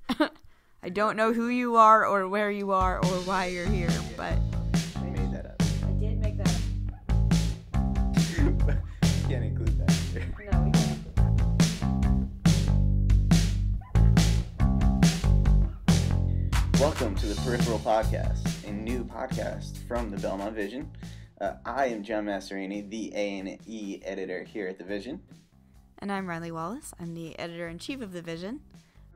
I don't know who you are or where you are or why you're here, but... I made that up. I did make that up. You can't include that here. No, we can't include that. Welcome to the Peripheral podcast, a new podcast from the Belmont Vision. I am John Masserini, the A&E editor here at the Vision. And I'm Riley Wallace. I'm the editor-in-chief of the Vision.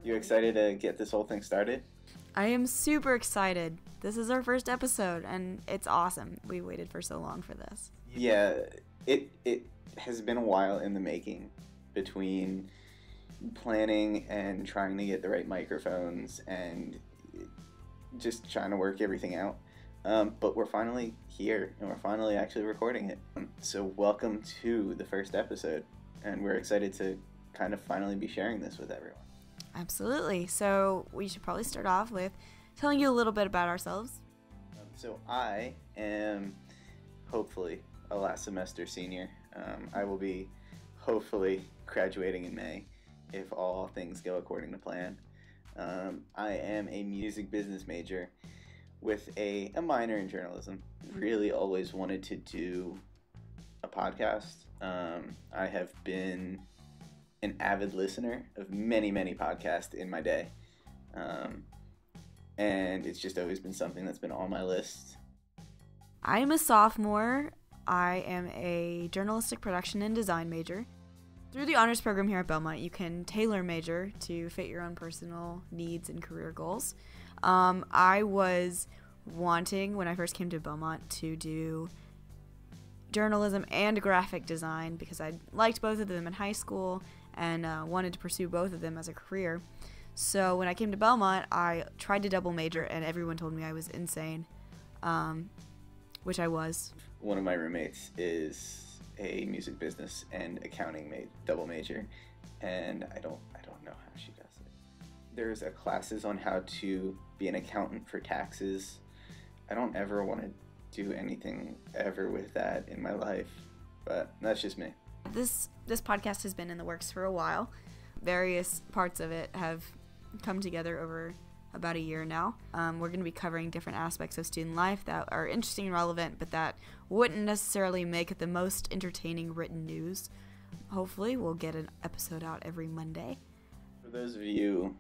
You excited to get this whole thing started? I am super excited. This is our first episode, and it's awesome. We waited for so long for this. Yeah, it has been a while in the making between planning and trying to get the right microphones and just trying to work everything out. But we're finally here, and we're finally actually recording it. So welcome to the first episode, and we're excited to kind of finally be sharing this with everyone. Absolutely. So we should probably start off with telling you a little bit about ourselves. So I am hopefully a last semester senior. I will be hopefully graduating in May if all things go according to plan. I am a music business major with a minor in journalism. Really always wanted to do a podcast. I have been an avid listener of many podcasts in my day. And it's just always been something that's been on my list. I'm a sophomore. I am a journalistic production and design major. Through the honors program here at Belmont, you can tailor major to fit your own personal needs and career goals. I was wanting, when I first came to Belmont, to do journalism and graphic design because I liked both of them in high school and wanted to pursue both of them as a career. So when I came to Belmont, I tried to double major, and everyone told me I was insane, which I was. One of my roommates is a music business and accounting double major, and I don't know how she does it. There's classes on how to be an accountant for taxes. I don't ever want to do anything ever with that in my life, but that's just me. This podcast has been in the works for a while. Various parts of it have come together over about a year now. We're going to be covering different aspects of student life that are interesting and relevant, but that wouldn't necessarily make it the most entertaining written news. Hopefully, we'll get an episode out every Monday. For those of you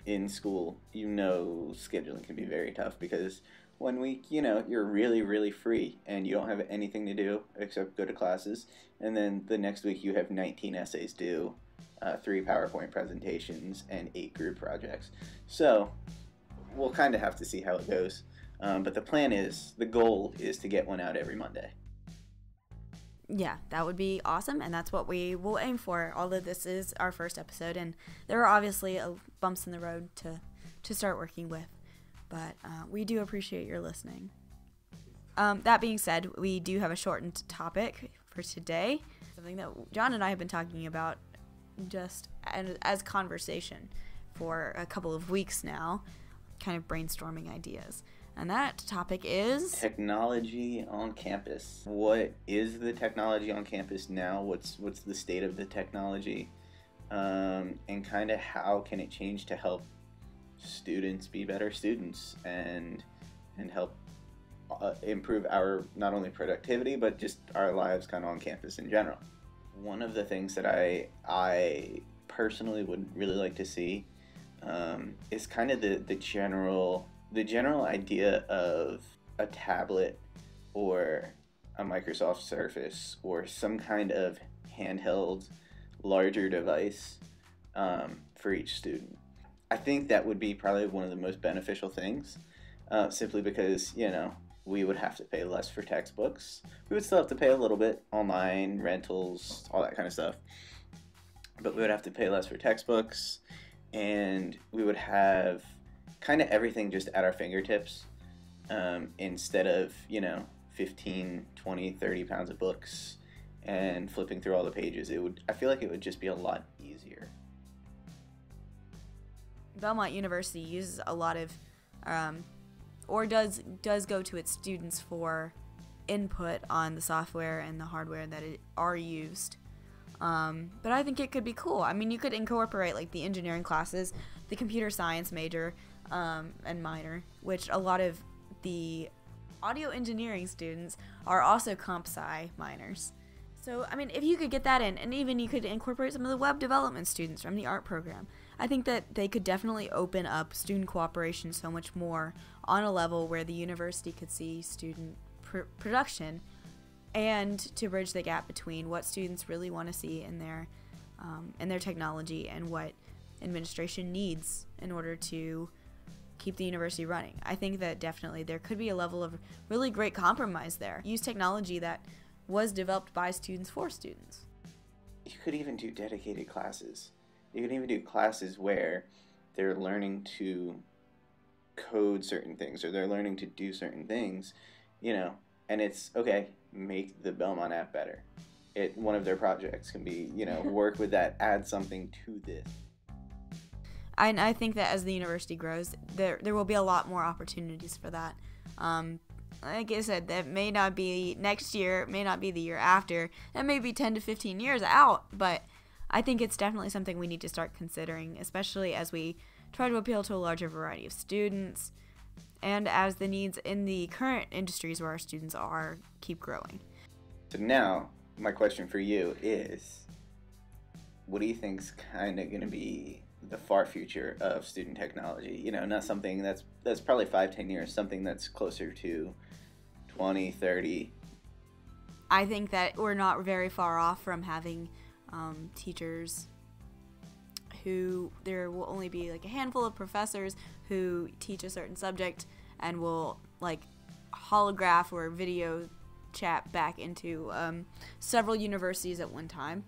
in school, you know scheduling can be very tough because 1 week, you're really free and you don't have anything to do except go to classes. And then the next week you have 19 essays due, 3 PowerPoint presentations, and 8 group projects. So we'll kind of have to see how it goes. But the goal is to get one out every Monday. Yeah, that would be awesome, and that's what we will aim for. Although this is our first episode, and there are obviously bumps in the road to start working with. But we do appreciate your listening. That being said, we do have a shortened topic for today, something that John and I have been talking about just as conversation for a couple of weeks now, kind of brainstorming ideas. And that topic is technology on campus. What is the technology on campus now? What's the state of the technology? And kind of how can it change to help students be better students and help improve our not only productivity but just our lives kind of on campus in general. One of the things that I personally would really like to see is kind of the general idea of a tablet or a Microsoft Surface or some kind of handheld larger device for each student. I think that would be probably one of the most beneficial things, simply because, we would have to pay less for textbooks. We would still have to pay a little bit, online, rentals, all that kind of stuff. But we would have to pay less for textbooks, and we would have kind of everything just at our fingertips, instead of, 15, 20, 30 pounds of books and flipping through all the pages. I feel like it would just be a lot easier. Belmont University uses a lot of, or does go to its students for input on the software and the hardware that are used. But I think it could be cool. I mean, you could incorporate like the engineering classes, the computer science major and minor, which a lot of the audio engineering students are also comp sci minors. So, I mean, if you could get that in, and even you could incorporate some of the web development students from the art program, I think that they could definitely open up student cooperation so much more on a level where the university could see student production, and to bridge the gap between what students really want to see in their technology and what administration needs in order to keep the university running. I think that definitely there could be a level of really great compromise there. Use technology that was developed by students for students. You could even do dedicated classes. You could even do classes where they're learning to code certain things or they're learning to do certain things, and it's, okay, make the Belmont app better. One of their projects can be, work with that, add something to this. I think that as the university grows, there will be a lot more opportunities for that. Like I said, that may not be next year, it may not be the year after, that may be 10 to 15 years out, but I think it's definitely something we need to start considering, especially as we try to appeal to a larger variety of students and as the needs in the current industries where our students are keep growing. So now, my question for you is, what do you think's kind of going to be the far future of student technology? Not something that's probably 5-10 years, something that's closer to 20, 30. I think that we're not very far off from having teachers who there will only be like a handful of professors who teach a certain subject and will like holograph or video chat back into several universities at one time.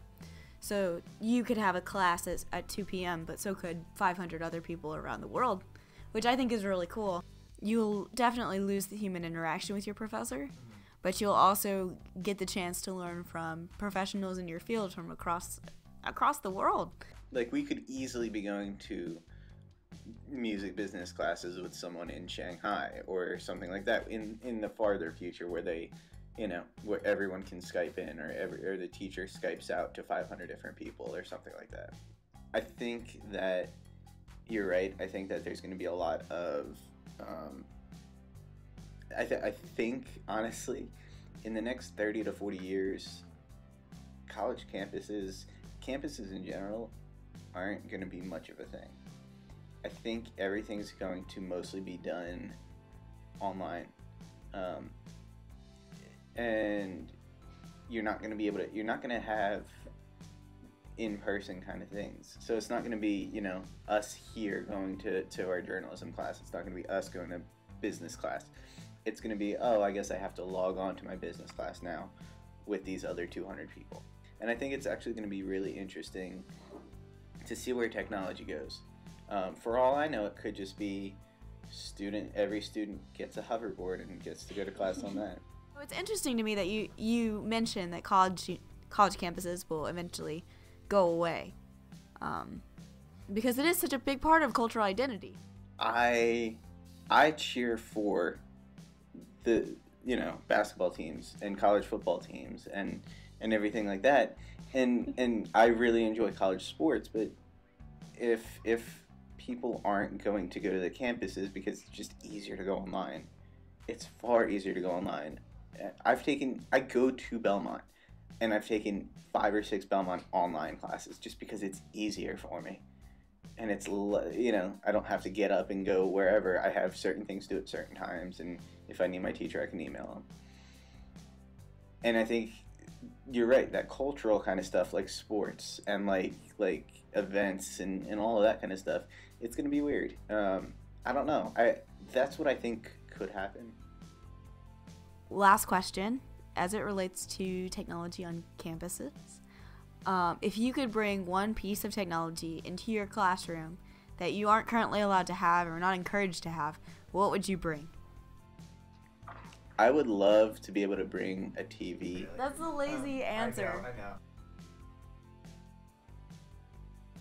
So you could have a class at 2 p.m., but so could 500 other people around the world, which I think is really cool. You'll definitely lose the human interaction with your professor, but you'll also get the chance to learn from professionals in your field from across the world. Like, we could easily be going to music business classes with someone in Shanghai or something like that in the farther future where they, where everyone can Skype in or the teacher Skypes out to 500 different people or something like that. I think that you're right. I think that there's going to be a lot of I think, honestly, in the next 30 to 40 years, college campuses in general, aren't going to be much of a thing. I think everything's going to mostly be done online. And you're not going to have in-person kind of things. So it's not going to be, us here going to our journalism class. It's not going to be us going to business class. It's going to be, I guess I have to log on to my business class now with these other 200 people. And I think it's actually going to be really interesting to see where technology goes. For all I know, it could just be every student gets a hoverboard and gets to go to class on that. It's interesting to me that you mentioned that college campuses will eventually go away, because it is such a big part of cultural identity. I cheer for the basketball teams and college football teams and everything like that, and I really enjoy college sports. But if people aren't going to go to the campuses because it's just easier to go online, it's far easier to go online. I go to Belmont, and I've taken 5 or 6 Belmont online classes just because it's easier for me. And it's, I don't have to get up and go wherever. I have certain things to do at certain times, and if I need my teacher, I can email them. And I think you're right, that cultural kind of stuff, like sports and like events and all of that kind of stuff, it's going to be weird. I don't know. That's what I think could happen. Last question, as it relates to technology on campuses. If you could bring one piece of technology into your classroom that you aren't currently allowed to have or not encouraged to have, what would you bring? I would love to be able to bring a TV. That's a lazy answer. I know.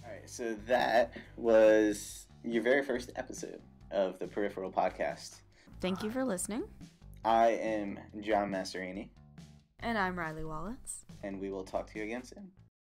Alright, so that was your very first episode of the Peripheral podcast. Thank you for listening. I am John Masserini. And I'm Riley Wallace. And we will talk to you again soon.